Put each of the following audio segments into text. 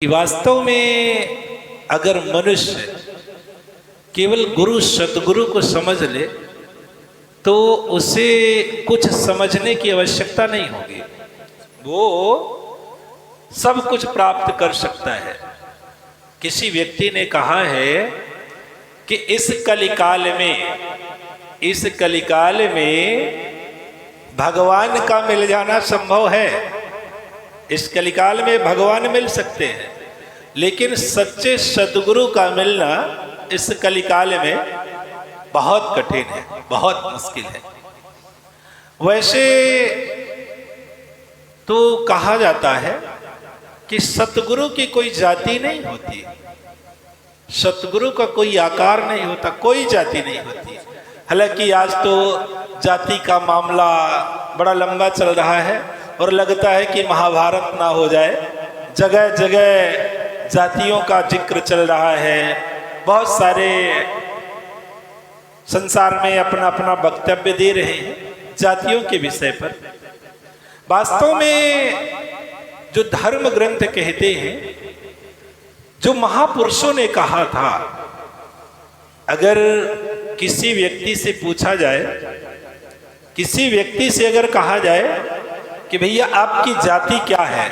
कि वास्तव में अगर मनुष्य केवल गुरु सतगुरु को समझ ले तो उसे कुछ समझने की आवश्यकता नहीं होगी, वो सब कुछ प्राप्त कर सकता है। किसी व्यक्ति ने कहा है कि इस कलिकाल में भगवान का मिल जाना संभव है। इस कलिकाल में भगवान मिल सकते हैं, लेकिन सच्चे सद्गुरु का मिलना इस कलिकाल में बहुत कठिन है, बहुत मुश्किल है। वैसे तो कहा जाता है कि सतगुरु की कोई जाति नहीं होती, सतगुरु का कोई आकार नहीं होता, कोई जाति नहीं होती। हालांकि आज तो जाति का मामला बड़ा लंबा चल रहा है और लगता है कि महाभारत ना हो जाए। जगह जगह जातियों का जिक्र चल रहा है, बहुत सारे संसार में अपना अपना वक्तव्य दे रहे हैं जातियों के विषय पर। वास्तव में जो धर्म ग्रंथ कहते हैं, जो महापुरुषों ने कहा था, अगर किसी व्यक्ति से पूछा जाए, किसी व्यक्ति से अगर कहा जाए कि भैया आपकी जाति क्या है,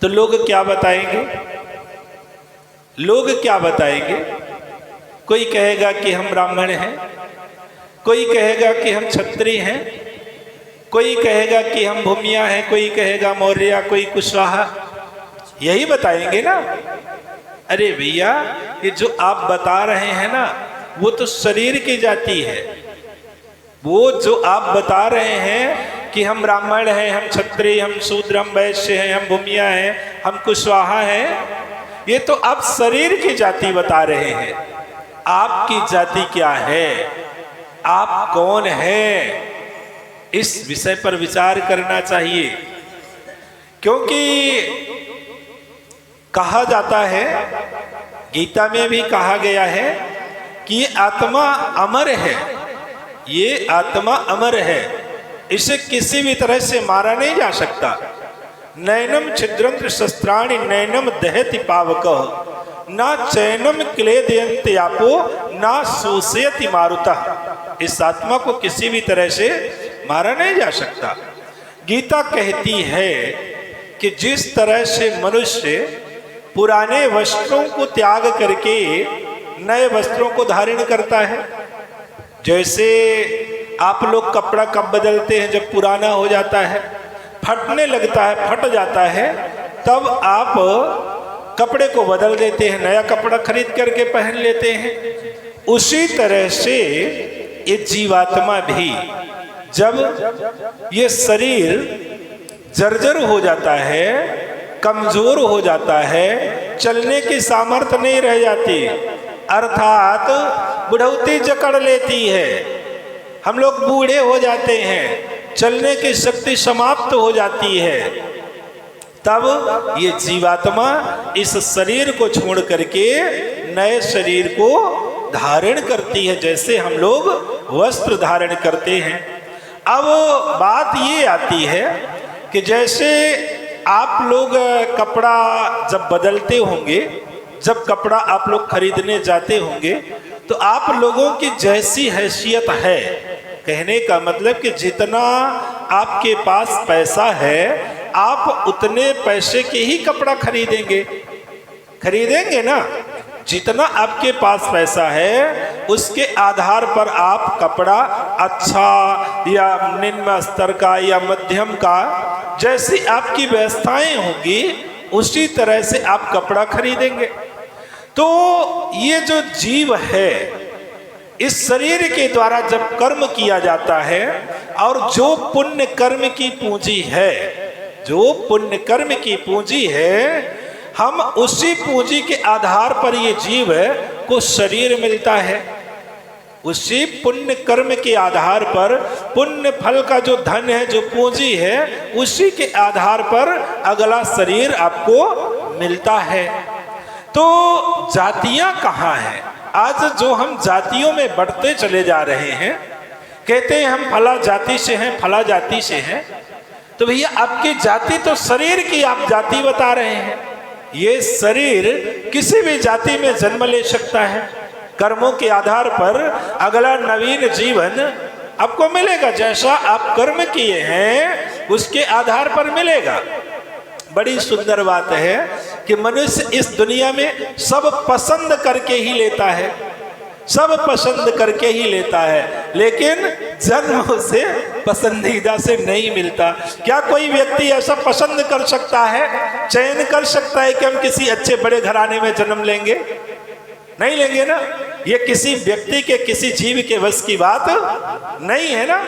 तो लोग क्या बताएंगे? लोग क्या बताएंगे? कोई कहेगा कि हम ब्राह्मण हैं, कोई कहेगा कि हम क्षत्रिय हैं, कोई कहेगा कि हम भूमिया हैं, कोई कहेगा मौर्य, कोई कुशवाहा, यही बताएंगे ना। अरे भैया, ये जो आप बता रहे हैं ना, वो तो शरीर की जाति है। वो जो आप बता रहे हैं कि हम ब्राह्मण हैं, हम क्षत्रिय, हम शूद्र, हम वैश्य हैं, हम भूमिया हैं, हम कुशवाहा हैं, ये तो आप शरीर की जाति बता रहे हैं। आपकी जाति क्या है? आप कौन हैं? इस विषय पर विचार करना चाहिए, क्योंकि कहा जाता है, गीता में भी कहा गया है कि ये आत्मा अमर है, ये आत्मा अमर है, इसे किसी भी तरह से मारा नहीं जा सकता। नैनम छिद्रंत्र शस्त्राणि नैनम दहति पावकः ना चैनम क्लेदयन्ति आपो ना शोषयति मारुतः। इस आत्मा को किसी भी तरह से मारा नहीं जा सकता। गीता कहती है कि जिस तरह से मनुष्य पुराने वस्त्रों को त्याग करके नए वस्त्रों को धारण करता है, जैसे आप लोग कपड़ा कब बदलते हैं? जब पुराना हो जाता है, फटने लगता है, फट जाता है, तब आप कपड़े को बदल देते हैं, नया कपड़ा खरीद करके पहन लेते हैं। उसी तरह से ये जीवात्मा भी, जब ये शरीर जर्जर हो जाता है, कमजोर हो जाता है, चलने की सामर्थ्य नहीं रह जाती, अर्थात बुढ़ौती जकड़ लेती है, हम लोग बूढ़े हो जाते हैं, चलने की शक्ति समाप्त हो जाती है, तब ये जीवात्मा इस शरीर को छोड़ करके नए शरीर को धारण करती है, जैसे हम लोग वस्त्र धारण करते हैं। अब बात ये आती है कि जैसे आप लोग कपड़ा जब बदलते होंगे, जब कपड़ा आप लोग खरीदने जाते होंगे, तो आप लोगों की जैसी हैसियत है, कहने का मतलब कि जितना आपके पास पैसा है, आप उतने पैसे के ही कपड़ा खरीदेंगे, खरीदेंगे ना। जितना आपके पास पैसा है, उसके आधार पर आप कपड़ा अच्छा या निम्न स्तर का या मध्यम का, जैसी आपकी व्यवस्थाएं होंगी, उसी तरह से आप कपड़ा खरीदेंगे। तो ये जो जीव है, इस शरीर के द्वारा जब कर्म किया जाता है, और जो पुण्य कर्म की पूंजी है, जो पुण्य कर्म की पूंजी है, हम उसी पूंजी के आधार पर ये जीव को शरीर मिलता है। उसी पुण्य कर्म के आधार पर, पुण्य फल का जो धन है, जो पूंजी है, उसी के आधार पर अगला शरीर आपको मिलता है। तो जातियां कहाँ हैं? आज जो हम जातियों में बढ़ते चले जा रहे हैं, कहते हैं हम फला जाति से हैं, फला जाति से हैं, तो भैया आपकी जाति तो शरीर की आप जाति बता रहे हैं, ये शरीर किसी भी जाति में जन्म ले सकता है। कर्मों के आधार पर अगला नवीन जीवन आपको मिलेगा, जैसा आप कर्म किए हैं उसके आधार पर मिलेगा। बड़ी सुंदर बात है कि मनुष्य इस दुनिया में सब पसंद करके ही लेता है, सब पसंद करके ही लेता है, लेकिन जन्म उसे पसंदीदा से नहीं मिलता। क्या कोई व्यक्ति ऐसा पसंद कर सकता है, चयन कर सकता है कि हम किसी अच्छे बड़े घराने में जन्म लेंगे? नहीं लेंगे ना। ये किसी व्यक्ति के, किसी जीव के बस की बात नहीं है ना।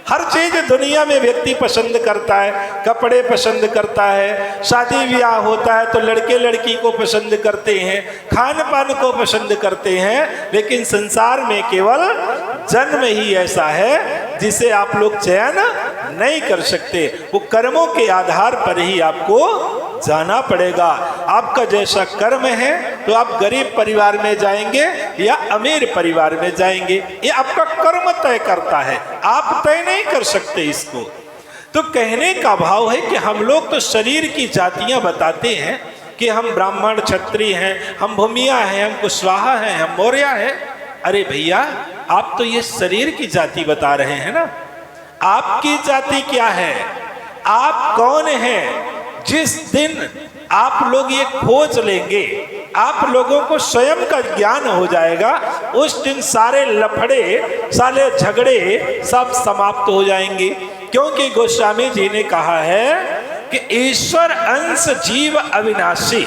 हर चीज दुनिया में व्यक्ति पसंद करता है, कपड़े पसंद करता है, शादी ब्याह होता है तो लड़के लड़की को पसंद करते हैं, खान पान को पसंद करते हैं, लेकिन संसार में केवल जन्म ही ऐसा है जिसे आप लोग चयन नहीं कर सकते। वो कर्मों के आधार पर ही आपको जाना पड़ेगा। आपका जैसा कर्म है तो आप गरीब परिवार में जाएंगे या अमीर परिवार में जाएंगे, ये आपका कर्म तय करता है, आप तय नहीं कर सकते इसको। तो कहने का भाव है कि हम लोग तो शरीर की जातियां बताते हैं कि हम ब्राह्मण क्षत्रिय हैं, हम भूमिया हैं, हम कुशवाहा हैं, हम मौर्य हैं। अरे भैया, आप तो ये शरीर की जाति बता रहे हैं ना। आपकी जाति क्या है, आप कौन हैं? जिस दिन आप लोग ये खोज लेंगे, आप लोगों को स्वयं का ज्ञान हो जाएगा, उस दिन सारे लफड़े, सारे झगड़े सब समाप्त हो जाएंगे। क्योंकि गोस्वामी जी ने कहा है कि ईश्वर अंश जीव अविनाशी,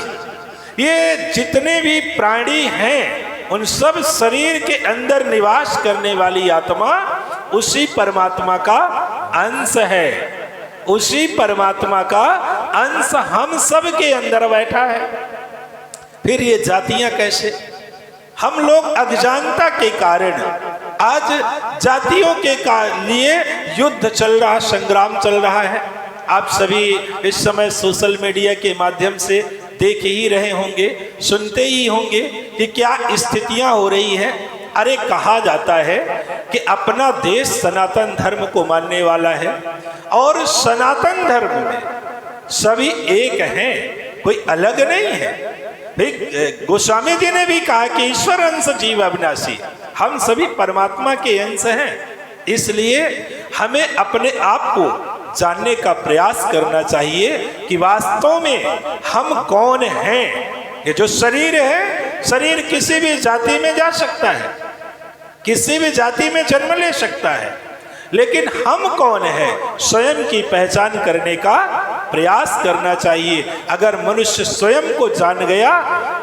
ये जितने भी प्राणी हैं उन सब शरीर के अंदर निवास करने वाली आत्मा उसी परमात्मा का अंश है, उसी परमात्मा का अंश हम सब के अंदर बैठा है। फिर ये जातियां कैसे? हम लोग अज्ञानता के कारण आज जातियों के लिए युद्ध चल रहा, संग्राम चल रहा है। आप सभी इस समय सोशल मीडिया के माध्यम से देख ही रहे होंगे, सुनते ही होंगे कि क्या स्थितियां हो रही हैं। अरे कहा जाता है कि अपना देश सनातन धर्म को मानने वाला है और सनातन धर्म में सभी एक हैं, कोई अलग नहीं है। गोस्वामी जी ने भी कहा कि ईश्वर अंश जीव अविनाशी, हम सभी परमात्मा के अंश हैं। इसलिए हमें अपने आप को जानने का प्रयास करना चाहिए कि वास्तव में हम कौन हैं। ये जो शरीर है, शरीर किसी भी जाति में जा सकता है, किसी भी जाति में जन्म ले सकता है, लेकिन हम कौन हैं, स्वयं की पहचान करने का प्रयास करना चाहिए। अगर मनुष्य स्वयं को जान गया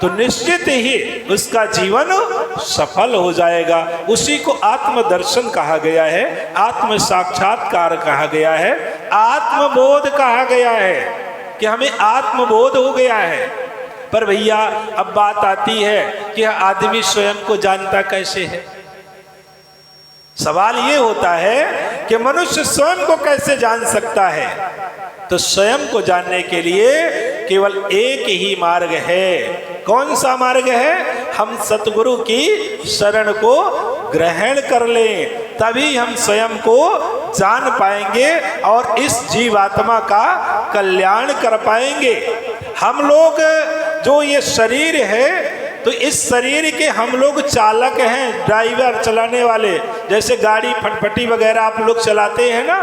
तो निश्चित ही उसका जीवन सफल हो जाएगा। उसी को आत्मदर्शन कहा गया है, आत्म साक्षात्कार कहा गया है, आत्मबोध कहा गया है कि हमें आत्मबोध हो गया है। पर भैया अब बात आती है कि आदमी स्वयं को जानता कैसे है। सवाल ये होता है कि मनुष्य स्वयं को कैसे जान सकता है? तो स्वयं को जानने के लिए केवल एक ही मार्ग है। कौन सा मार्ग है? हम सतगुरु की शरण को ग्रहण कर लें, तभी हम स्वयं को जान पाएंगे और इस जीवात्मा का कल्याण कर पाएंगे। हम लोग जो ये शरीर है, तो इस शरीर के हम लोग चालक हैं, ड्राइवर, चलाने वाले। जैसे गाड़ी फटफटी वगैरह आप लोग चलाते हैं ना,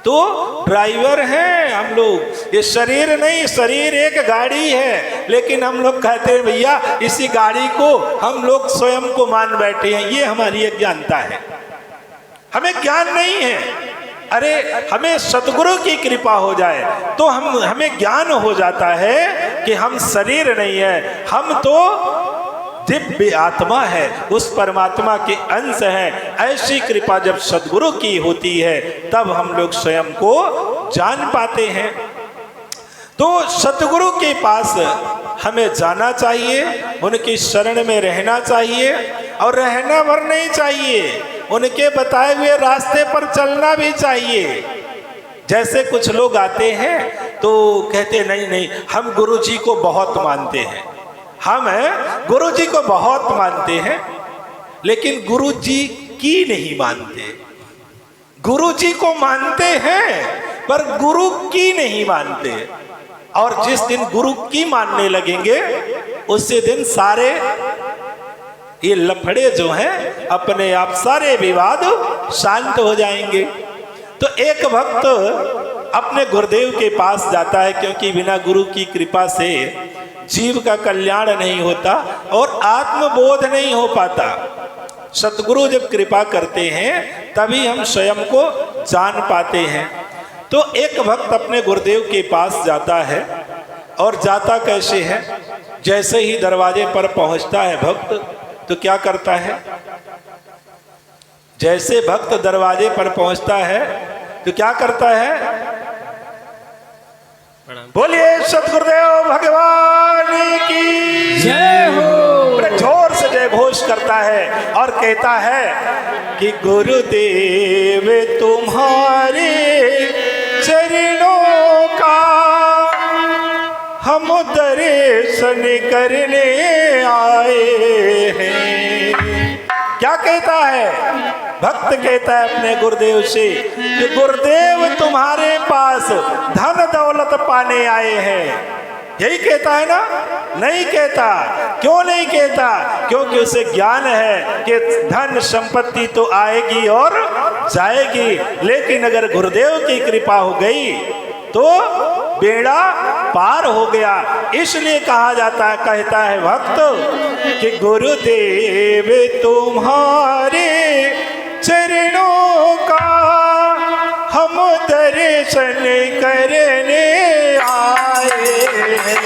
तो ड्राइवर हैं हम लोग। ये शरीर नहीं, शरीर एक गाड़ी है, लेकिन हम लोग कहते हैं भैया इसी गाड़ी को हम लोग स्वयं को मान बैठे हैं। ये हमारी अज्ञानता है, हमें ज्ञान नहीं है। अरे हमें सतगुरु की कृपा हो जाए तो हमें ज्ञान हो जाता है कि हम शरीर नहीं है, हम तो दिव्य आत्मा है, उस परमात्मा के अंश हैं। ऐसी कृपा जब सद्गुरु की होती है तब हम लोग स्वयं को जान पाते हैं। तो सतगुरु के पास हमें जाना चाहिए, उनकी शरण में रहना चाहिए और रहना भर नहीं चाहिए, उनके बताए हुए रास्ते पर चलना भी चाहिए। जैसे कुछ लोग आते हैं तो कहते नहीं नहीं हम गुरुजी को बहुत मानते हैं, हम गुरुजी को बहुत मानते हैं, लेकिन गुरुजी की नहीं मानते। गुरुजी को मानते हैं पर गुरु की नहीं मानते। और जिस दिन गुरु की मानने लगेंगे उसी दिन सारे ये लफड़े जो हैं अपने आप सारे विवाद शांत हो जाएंगे। तो एक भक्त अपने गुरुदेव के पास जाता है, क्योंकि बिना गुरु की कृपा से जीव का कल्याण नहीं होता और आत्मबोध नहीं हो पाता। सतगुरु जब कृपा करते हैं तभी हम स्वयं को जान पाते हैं। तो एक भक्त अपने गुरुदेव के पास जाता है, और जाता कैसे है, जैसे ही दरवाजे पर पहुंचता है भक्त तो क्या करता है, जैसे भक्त दरवाजे पर पहुंचता है तो क्या करता है, बोलिए सतगुरुदेव भगवान की जय हो, जोर से जय घोष करता है और कहता है कि गुरुदेव तुम्हारे चरणों का हम दर्शन करने आए हैं। क्या कहता है भक्त, कहता है अपने गुरुदेव से कि गुरुदेव तुम्हारे पास धन दौलत पाने आए हैं। यही कहता है ना? नहीं कहता। क्यों नहीं कहता? क्योंकि उसे ज्ञान है कि धन संपत्ति तो आएगी और जाएगी, लेकिन अगर गुरुदेव की कृपा हो गई तो बेड़ा पार हो गया। इसलिए कहा जाता है, कहता है भक्त कि गुरुदेव तुम्हारे चरणों का हम दर्शन करने आए हैं।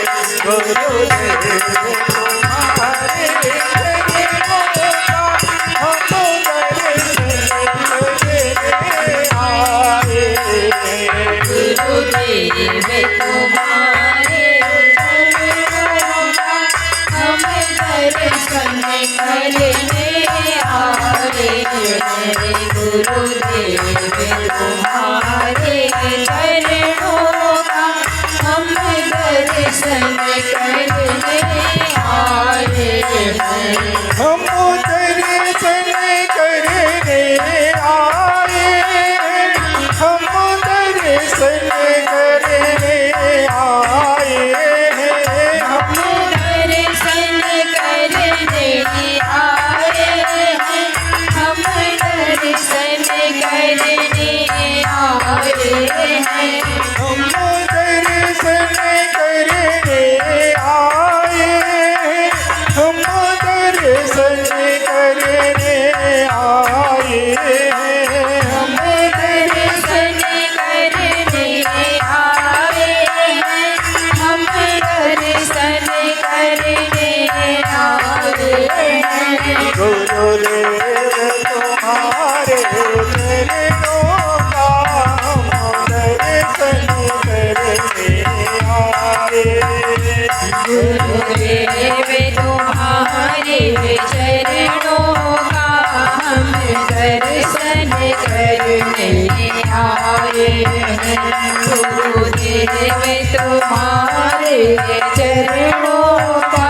गुरुदेव तुम्हारे चरणों का हम दर्शन करने आए हैं। गुरुदेव तुम्हारे चरणों का हम दर्शन करने आए हैं। गुरुदेव तुम्हारे चरणों का हम दर्शन करने आए हैं। हम दर्शन करने आए हैं, हम दर्शन करने आए हैं, हम दर्शन करने आए हैं, हम दर्शन करने आए हैं। हम दर्शन करने आए हैं, हम दर्शन करने आए हैं। हम दर्शन करने आए हैं, हम दर्शन करने आए हैं। गुरुदेव तुम्हारे चरणों का हम दर्शन करने आए हैं। गुरुदेव तुम्हारे चरणों का हम दर्शन करने आए हैं। गुरुदेव तुम्हारे चरणों का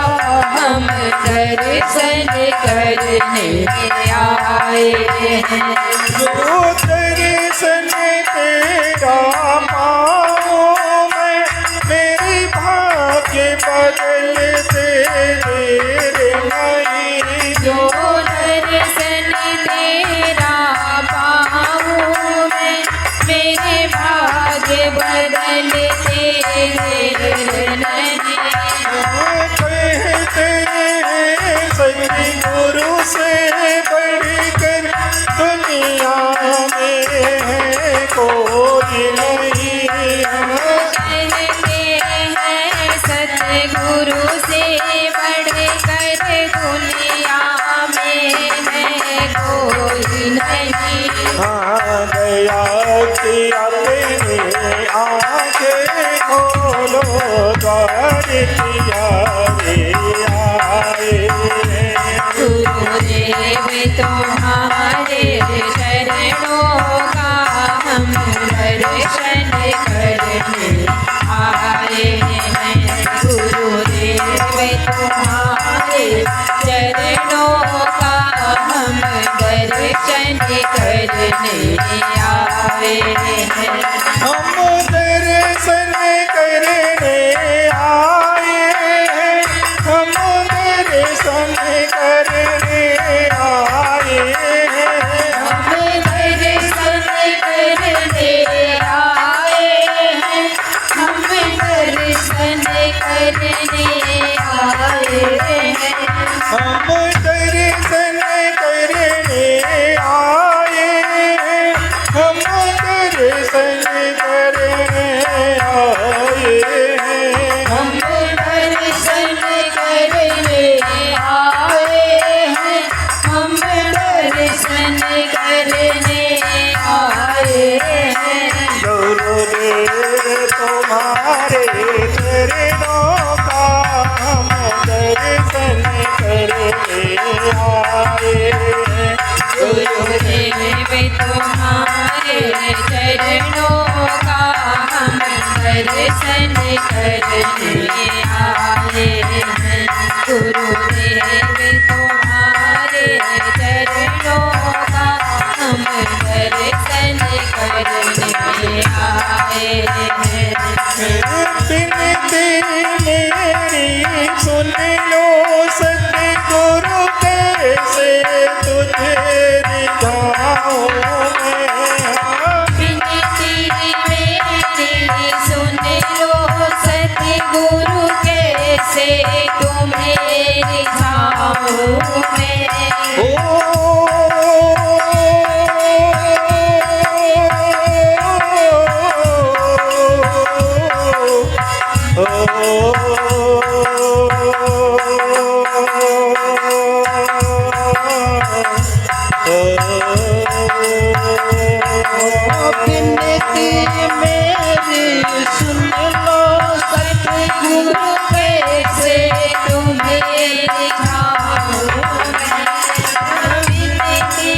हम दर्शन करने आए हैं। जो दर्शन तेरा पाऊं मैं, मेरे भाग्य बदल तेरे नहीं। जो दर्शन तेरा पाऊं मैं, मेरे भाग्य बदल तेरे नहीं। कहते हैं सतगुरु से बढ़कर दुनिया में है कोई नहीं। कहते हैं सतगुरु से बढ़कर दुनिया में है कोई नहीं। हाँ, दया की अपनी आंखें खोलो, द्वार किया रे आए हैं। गुरुदेव तुम्हारे चरणों का हम दर्शन करने आए हैं। गुरुदेव तुम्हारे चरणों का हम दर्शन दर्शन करने आए हैं। हम दर्शन करने आए हैं, हम दर्शन करने आए हैं, हम दर्शन करने आए हैं, हम दर्शन करने आए हैं। हम दर्शन करने आए हैं, हम दर्शन करने आए हैं। हम दर्शन करने आए हैं, हम दर्शन करने आए हैं। गुरुदेव तुम्हारे चरणों का हम दर्शन करने आए हैं। गुरुदेव तुम्हारे चरणों का हम दर्शन करने आए हैं। गुरुदेव तुम्हारे चरणों का हम दर्शन करने आए हैं। बिनती मेरी सुन लो सतगुरु, कैसे तुझे रिझाऊं मैं। विनती मेरी सुन लो सतगुरु, कैसे तुम्हें रिझाऊं मैं। ओ विनती मेरी सुन लो सतगुरु, कैसे तुम्हें रिझाऊं मैं। विनती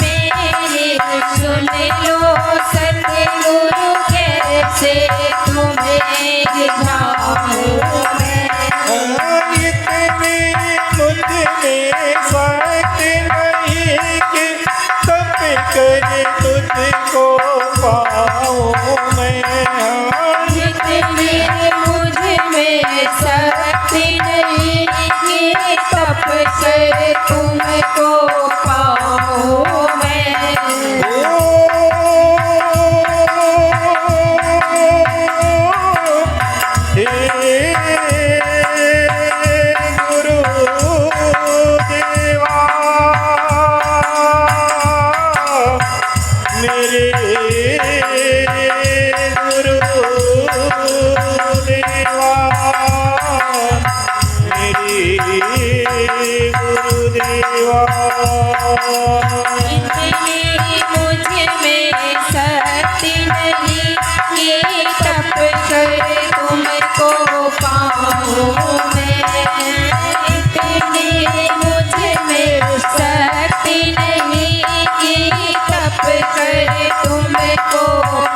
मेरी सुन लो सतगुरु, कैसे तुम्हें रिझाऊं मैं। इतनी मुझ में शक्ति नहीं कि तप कर तुझको पाऊं मैं। इतनी मुझ में शक्ति नहीं कि तप कर तुमको पाऊं मैं। हे गुरुदेवा, मेरे गुरुदेवा, मेरे गुरुदेवा। इतनी मुझ में शक्ति नहीं कि तप कर तुमको पाऊं मैं। इतनी मुझ में शक्ति नहीं कि तप कर तुमको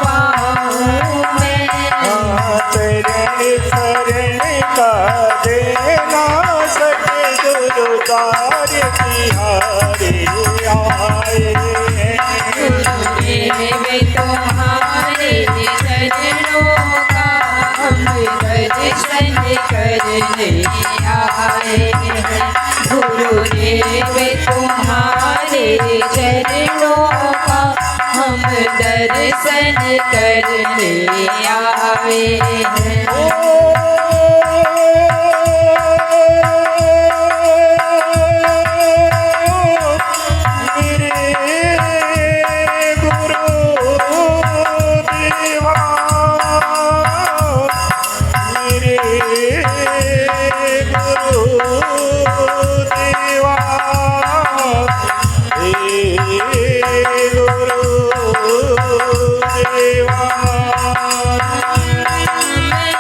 पाऊं मैं। शरण शरण का देना सतगुरु द्वार तिहारे आए हैं। गुरुदेव तुम्हारे चरणों का हम दर्शन करने आए हैं। गुरुदेव तुम्हारे चरणों का हम दर्शन करने आए हैं। हम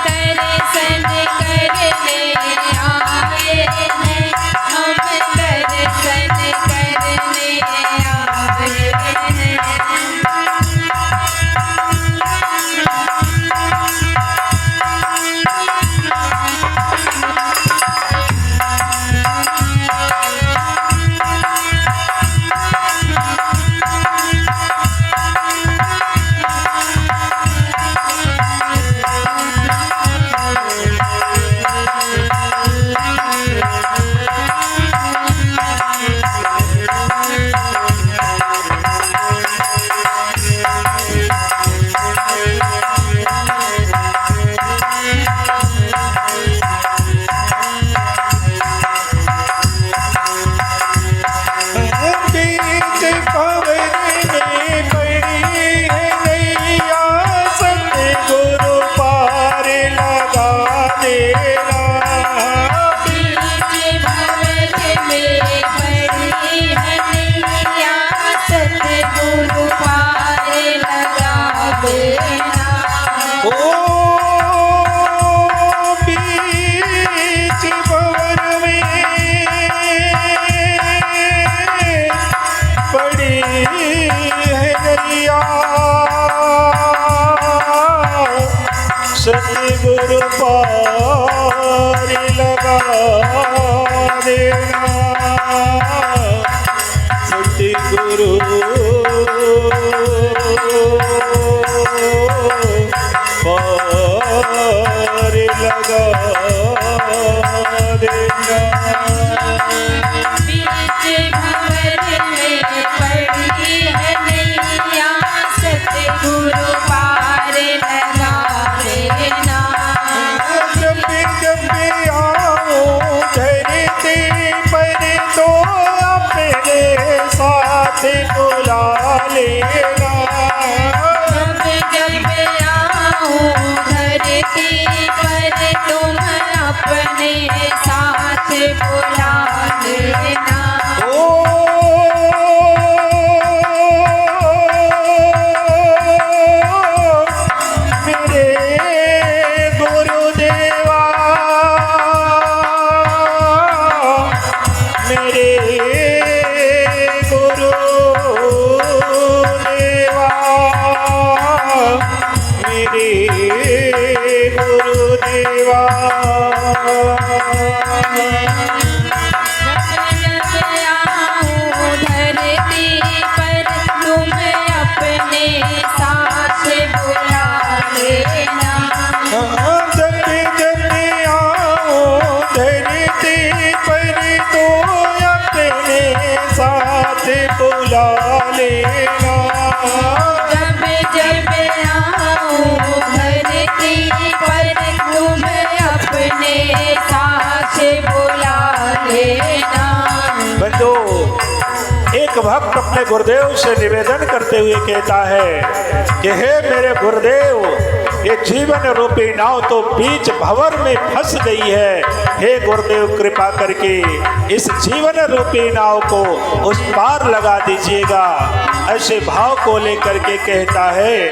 दर्शन देना सतगुरु पार लगा देना। बीच भंवर में पड़ी है नैया सतगुरु पार लगा देना। जब भी आऊं धरती पर तो अपने साथ बुला लेना। जब आऊं धरती पर तुम अपने साथ बुला लेना। ओ मेरे गुरुदेवा मेरे गुरुदेवा मेरे गुरुदेवा। धरती पर तुम अपने साथ बुला लेना। जब आऊं धरती पर तो अपने साथ बुला लेना। जब आऊं धरती पर तुम अपने साथ बुला लेना। बंधु, एक भक्त अपने गुरुदेव से निवेदन करते हुए कहता है कि हे मेरे गुरुदेव, ये जीवन रूपी नाव तो बीच भंवर में फंस गई है। हे गुरुदेव, कृपा करके इस जीवन रूपी नाव को उस पार लगा दीजिएगा। ऐसे भाव को लेकर के कहता है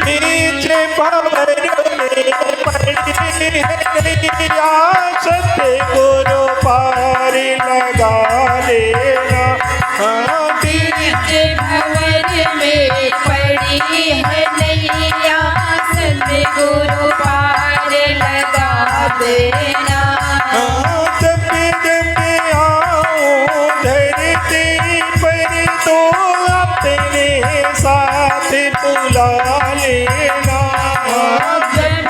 बीच भंवर में पड़ी है नैया सतगुरु पार लगा लेना। बीच भंवर में पड़ी है नैया सतगुरु पार लगा देना। जब आऊं धरती पर तो अपने साथ बुला लेना। जब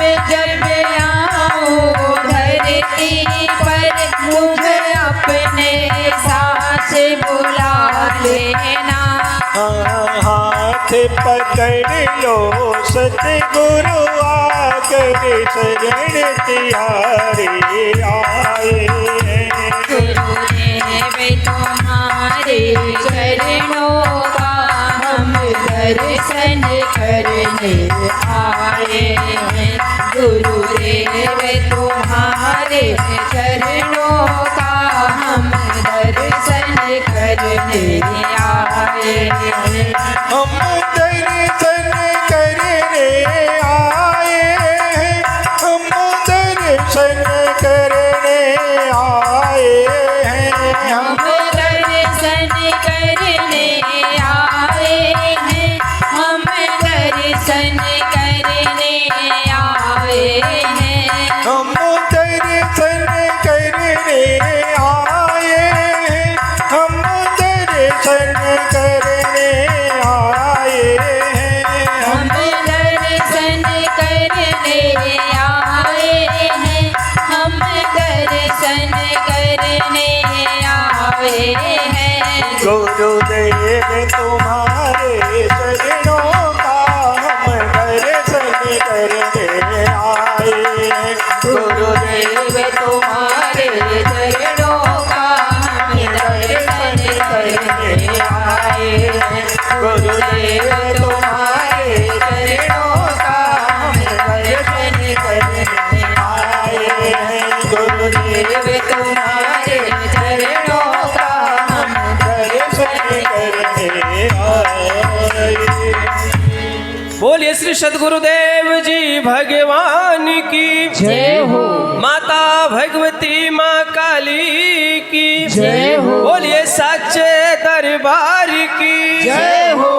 आऊं धरती पर मुझे अपने साथ बुला लेना। हाथ पकड़ लो सतगुरु आकर शरण तिहारे आए हैं। गुरुदेव तुम्हारे चरणों का हम दर्शन करने आए हैं। गुरुदेव तुम्हारे चरणों का हम दर्शन करने आए हैं। हम दर्शन करने आए हैं। हम दर्शन करने आए हैं। हम दर्शन करने आए हैं। हम दर्शन करने आए हैं। हम दर्शन करने आए हैं। हम दर्शन करने आए हैं। हम दर्शन करने आए हैं। हम दर्शन करने आए हैं। गुरुदेव तुम्हारे चरणों का हम दर्शन करने आए हैं। गुरुदेव तुम्हारे चरणों का हम दर्शन करने आए हैं। गुरुदेव तुम्हारे चरणों का हम दर्शन करने आए हैं। गुरुदेव तुम्हारे चरणों का हम दर्शन करने आए। बोलिए श्री सद्गुरुदेव जी भगवान की जय हो। माता भगवती माँ काली की जय हो। बोलिए सच्चे दरबार की जय हो।